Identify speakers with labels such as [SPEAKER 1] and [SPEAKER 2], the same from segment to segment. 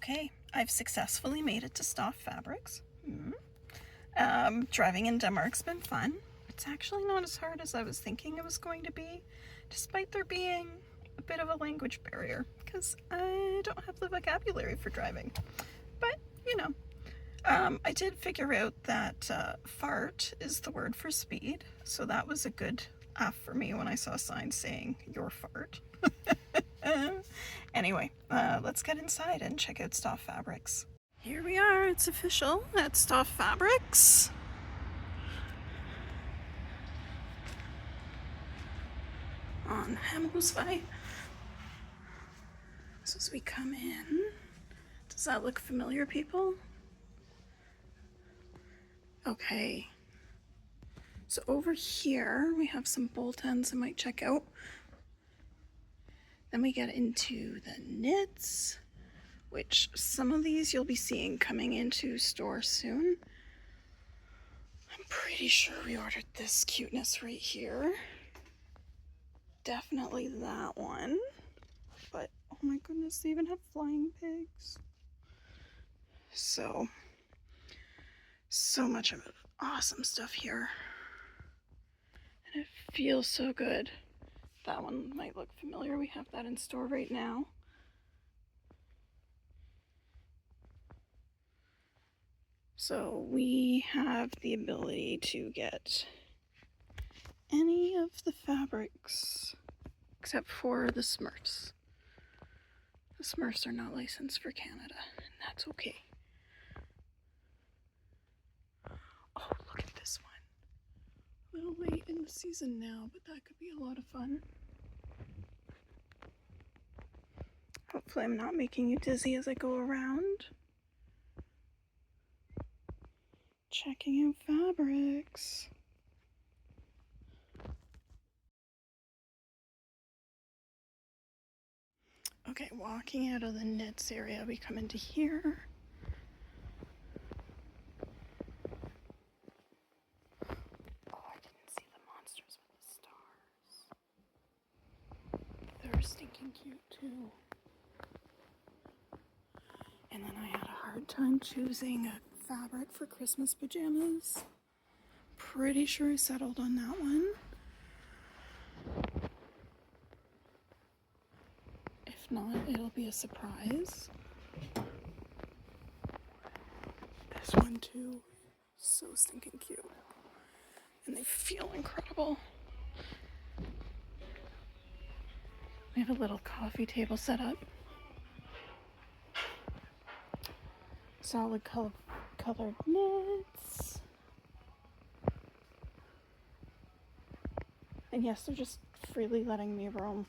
[SPEAKER 1] Okay, I've successfully made it to Stof Fabrics. Driving in Denmark's been fun. It's actually not as hard as I was thinking it was going to be, despite there being a bit of a language barrier, because I don't have the vocabulary for driving. But, you know, I did figure out that fart is the word for speed, so that was a good F for me when I saw signs saying your fart. Anyway, let's get inside and check out Stof Fabrics. Here we are, it's official at Stof Fabrics. On Hammersvej. So as we come in, does that look familiar, people? Okay. So over here, we have some bolt ends I might check out. Then we get into the knits, which some of these you'll be seeing coming into store soon. I'm pretty sure we ordered this cuteness right here. Definitely that one. But oh my goodness, they even have flying pigs. So much of awesome stuff here. And it feels so good. That one might look familiar. We have that in store right now. So we have the ability to get any of the fabrics except for the Smurfs. The Smurfs are not licensed for Canada, and that's okay. Oh, look at this one. A little late in the season now, but that could be a lot of fun. Hopefully I'm not making you dizzy as I go around. Checking out fabrics. Okay, walking out of the knits area, we come into here. Oh, I didn't see the monsters with the stars. They're stinking cute too. And then I had a hard time choosing a fabric for Christmas pajamas. Pretty sure I settled on that one. If not, it'll be a surprise. This one too, so stinking cute. And they feel incredible. We have a little coffee table set up. Solid colored knits. And yes, they're just freely letting me roam.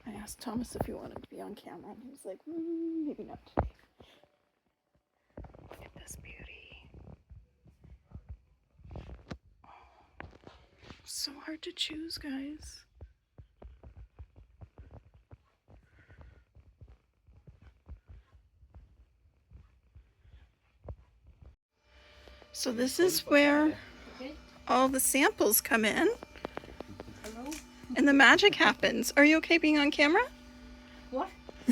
[SPEAKER 1] I asked Thomas if he wanted to be on camera, and he was like, maybe not today. Look at this beauty. Oh, so hard to choose, guys. So this is where all the samples come in.
[SPEAKER 2] Hello?
[SPEAKER 1] And the magic happens. Are you okay being on camera?
[SPEAKER 2] What?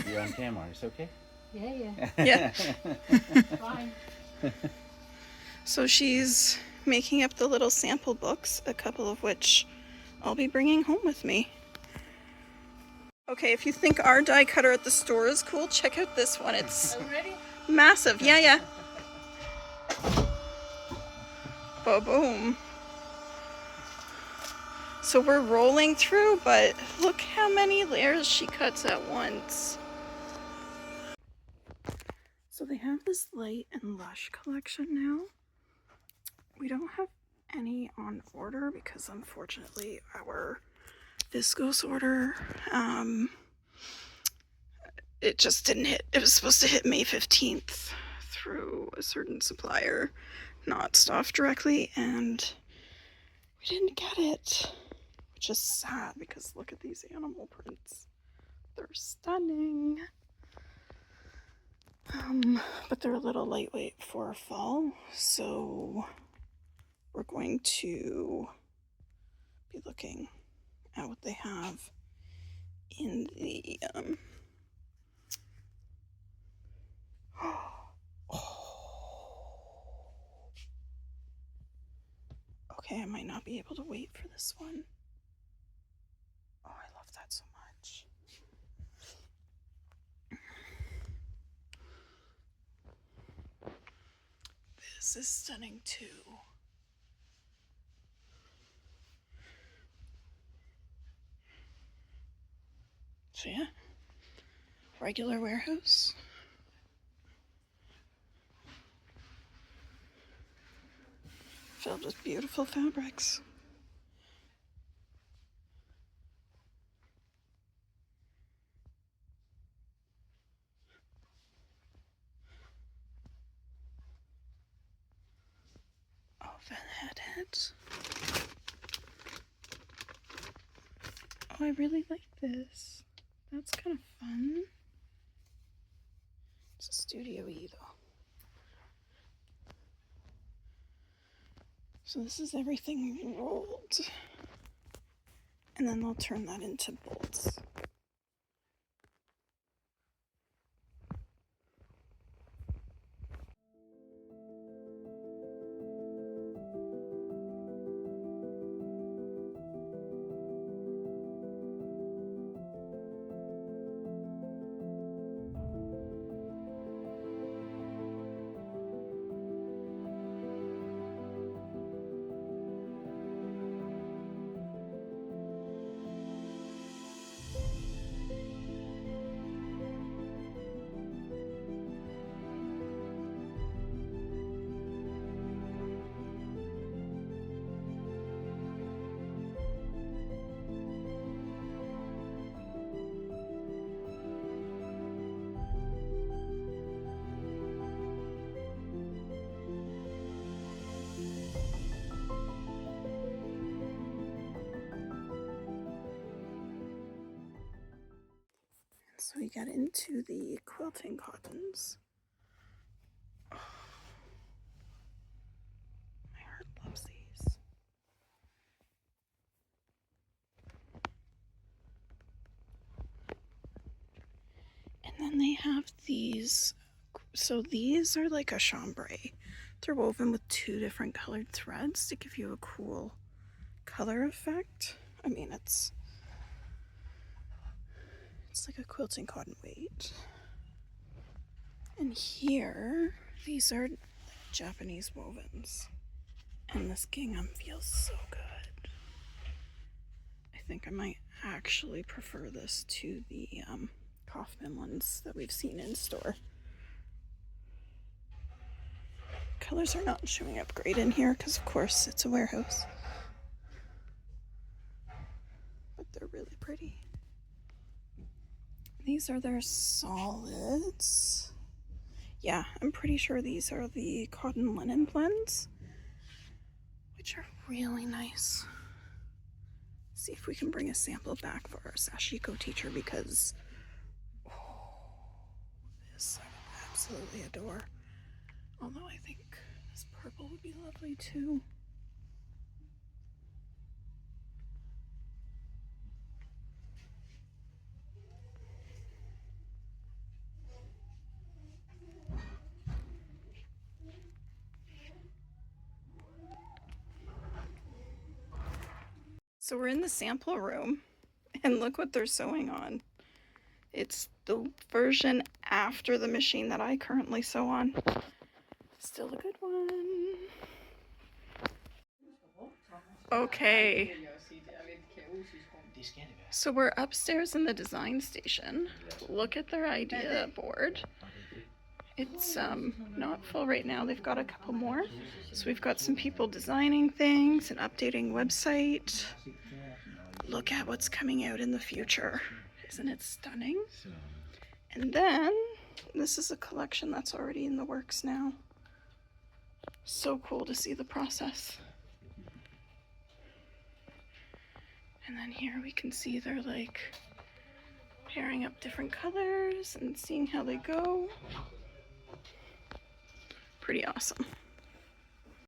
[SPEAKER 3] You're on camera, it's okay?
[SPEAKER 2] Yeah.
[SPEAKER 1] Yeah.
[SPEAKER 2] Fine.
[SPEAKER 1] So she's making up the little sample books, a couple of which I'll be bringing home with me. Okay, if you think our die cutter at the store is cool, check out this one. It's
[SPEAKER 2] Are you ready?
[SPEAKER 1] massive. Yeah. Boom. So we're rolling through, but look how many layers she cuts at once. So they have this light and lush collection now. We don't have any on order because unfortunately our viscose order, it just didn't hit. It was supposed to hit May 15th through a certain supplier, not Stof directly, and we didn't get it, which is sad because look at these animal prints. They're stunning. But they're a little lightweight for fall, so we're going to be looking at what they have in the might not be able to wait for this one. Oh, I love that so much. This is stunning too. So yeah, regular warehouse. Filled with beautiful fabrics. Oven headed. Oh, I really like this. That's kind of fun. It's a studio-y though. So this is everything rolled. And then they'll turn that into bolts. So we got into the quilting cottons. Oh, my heart loves these. And then they have these. So these are like a chambray. They're woven with 2 different colored threads to give you a cool color effect. I mean, it's like a quilting cotton weight. And here, these are Japanese wovens. And this gingham feels so good. I think I might actually prefer this to the Kaufman ones that we've seen in store. Colors are not showing up great in here because, of course, it's a warehouse. But they're really pretty. These are their solids. Yeah, I'm pretty sure these are the cotton linen blends, which are really nice. See if we can bring a sample back for our Sashiko teacher because this I would absolutely adore. Although I think this purple would be lovely too. So we're in the sample room and look what they're sewing on. It's the version after the machine that I currently sew on. Still a good one. Okay. So we're upstairs in the design station. Look at their idea board. It's not full right now. They've got a couple more. So we've got some people designing things and updating website. Look at what's coming out in the future. Isn't it stunning? And then this is a collection that's already in the works now. So cool to see the process. And then here we can see they're like pairing up different colors and seeing how they go. Pretty awesome.